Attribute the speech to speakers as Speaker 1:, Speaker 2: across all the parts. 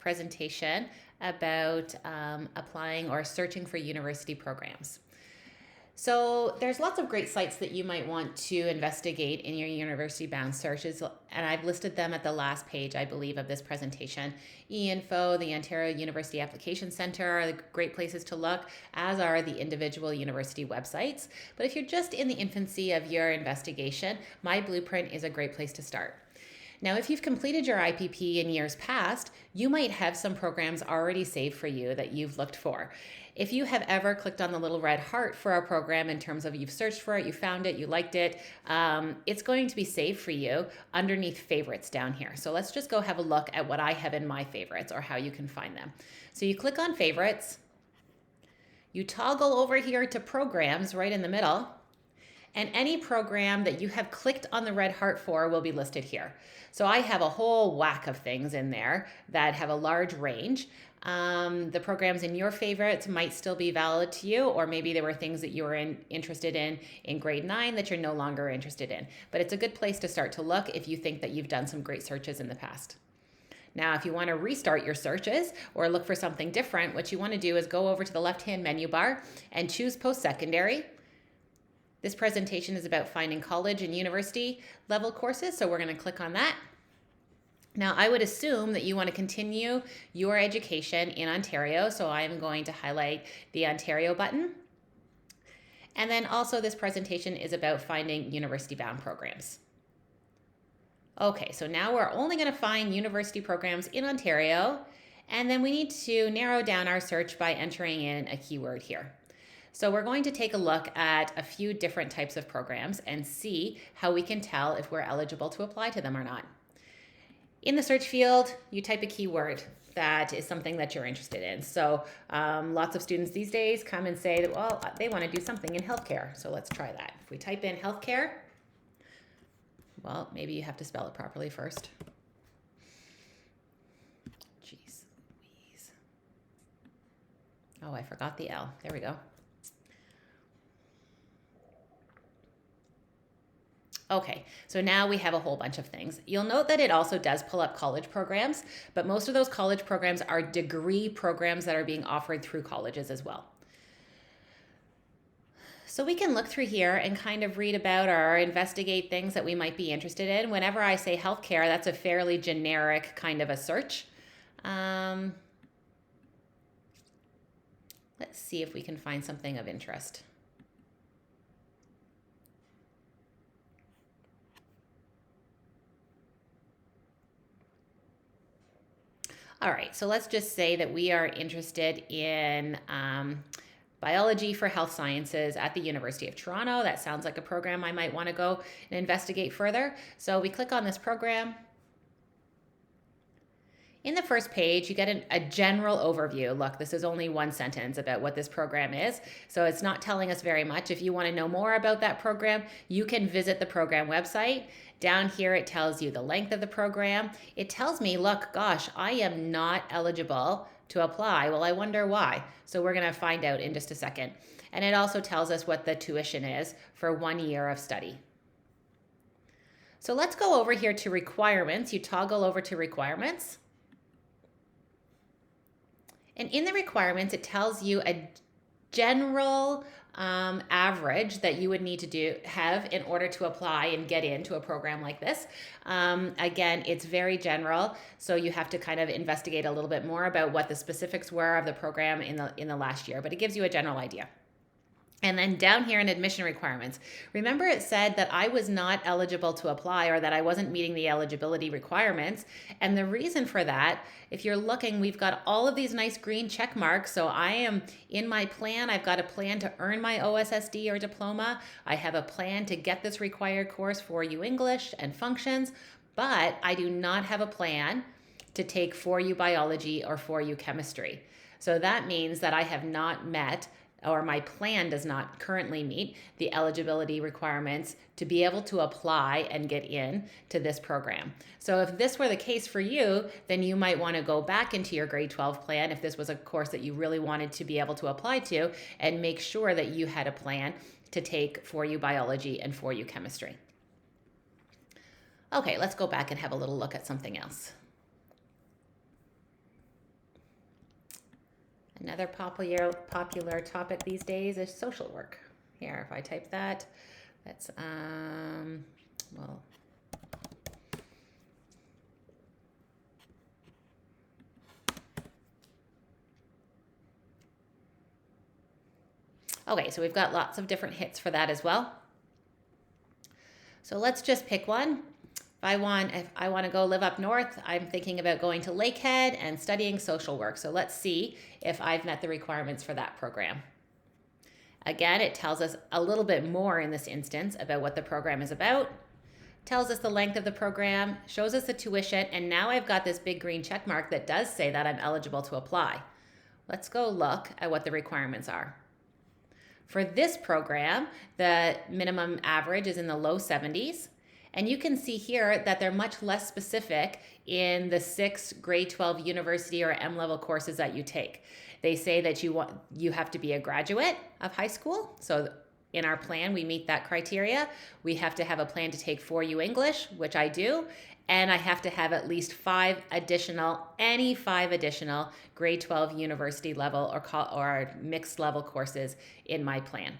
Speaker 1: presentation about applying or searching for university programs. So there's lots of great sites that you might want to investigate in your university-bound searches, and I've listed them at the last page, I believe, of this presentation. eInfo, the Ontario University Application Centre are the great places to look, as are the individual university websites. But if you're just in the infancy of your investigation, My Blueprint is a great place to start. Now, if you've completed your IPP in years past, you might have some programs already saved for you that you've looked for. If you have ever clicked on the little red heart for a program in terms of you've searched for it, you found it, you liked it, it's going to be saved for you underneath favorites down here. So let's just go have a look at what I have in my favorites or how you can find them. So you click on favorites, you toggle over here to programs right in the middle, and any program that you have clicked on the red heart for will be listed here. So I have a whole whack of things in there that have a large range. The programs in your favorites might still be valid to you, or maybe there were things that you were interested in grade 9 that you're no longer interested in. But it's a good place to start to look if you think that you've done some great searches in the past. Now, if you want to restart your searches or look for something different, what you want to do is go over to the left-hand menu bar and choose post-secondary. This presentation is about finding college and university level courses, so we're going to click on that. Now, I would assume that you want to continue your education in Ontario, so I'm going to highlight the Ontario button. And then also this presentation is about finding university-bound programs. Okay, so now we're only going to find university programs in Ontario, and then we need to narrow down our search by entering in a keyword here. So we're going to take a look at a few different types of programs and see how we can tell if we're eligible to apply to them or not. In the search field, you type a keyword that is something that you're interested in. So lots of students these days come and say that, well, they want to do something in healthcare. So let's try that. If we type in healthcare, well, maybe you have to spell it properly first. Jeez Louise. Oh, I forgot the L. There we go. Okay, so now we have a whole bunch of things. You'll note that it also does pull up college programs, but most of those college programs are degree programs that are being offered through colleges as well. So we can look through here and kind of read about or investigate things that we might be interested in. Whenever I say healthcare, that's a fairly generic kind of a search. Let's see if we can find something of interest. All right, so let's just say that we are interested in biology for health sciences at the University of Toronto. That sounds like a program I might want to go and investigate further. So we click on this program. In the first page, you get a general overview. Look, this is only one sentence about what this program is, so it's not telling us very much. If you want to know more about that program, you can visit the program website. Down here, it tells you the length of the program. It tells me, look, gosh, I am not eligible to apply. Well, I wonder why. So we're going to find out in just a second. And it also tells us what the tuition is for 1 year of study. So let's go over here to requirements. You toggle over to requirements. And in the requirements, it tells you a general average that you would need to have in order to apply and get into a program like this. Again, it's very general, so you have to kind of investigate a little bit more about what the specifics were of the program in the last year, but it gives you a general idea. And then down here in admission requirements, remember it said that I was not eligible to apply or that I wasn't meeting the eligibility requirements. And the reason for that, if you're looking, we've got all of these nice green check marks. So I am in my plan. I've got a plan to earn my OSSD or diploma. I have a plan to get this required course for U English and functions, but I do not have a plan to take 4U biology or 4U chemistry. So that means that I have not met, or my plan does not currently meet, the eligibility requirements to be able to apply and get in to this program. So if this were the case for you, then you might want to go back into your grade 12 plan if this was a course that you really wanted to be able to apply to, and make sure that you had a plan to take 4U biology and 4U chemistry. Okay, let's go back and have a little look at something else. Another popular topic these days is social work. Here, if I type that, that's well. Okay, so we've got lots of different hits for that as well. So let's just pick one. If I want to go live up north, I'm thinking about going to Lakehead and studying social work. So let's see if I've met the requirements for that program. Again, it tells us a little bit more in this instance about what the program is about, tells us the length of the program, shows us the tuition, and now I've got this big green check mark that does say that I'm eligible to apply. Let's go look at what the requirements are. For this program, the minimum average is in the low 70s. And you can see here that they're much less specific in the 6 grade 12 university or M-level courses that you take. They say that you have to be a graduate of high school. So in our plan, we meet that criteria. We have to have a plan to take 4U English, which I do. And I have to have at least 5 additional grade 12 university level or mixed level courses in my plan.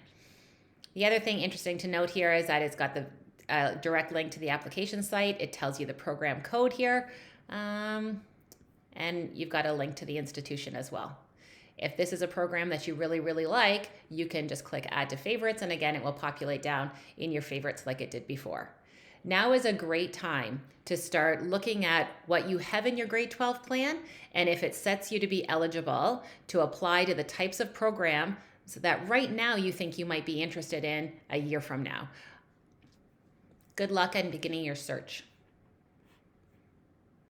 Speaker 1: The other thing interesting to note here is that it's got the direct link to the application site. It tells you the program code here, and you've got a link to the institution as well. If this is a program that you really, really like, you can just click add to favorites, and again, it will populate down in your favorites like it did before. Now is a great time to start looking at what you have in your grade 12 plan, and if it sets you to be eligible to apply to the types of program so that right now you think you might be interested in a year from now. Good luck in beginning your search.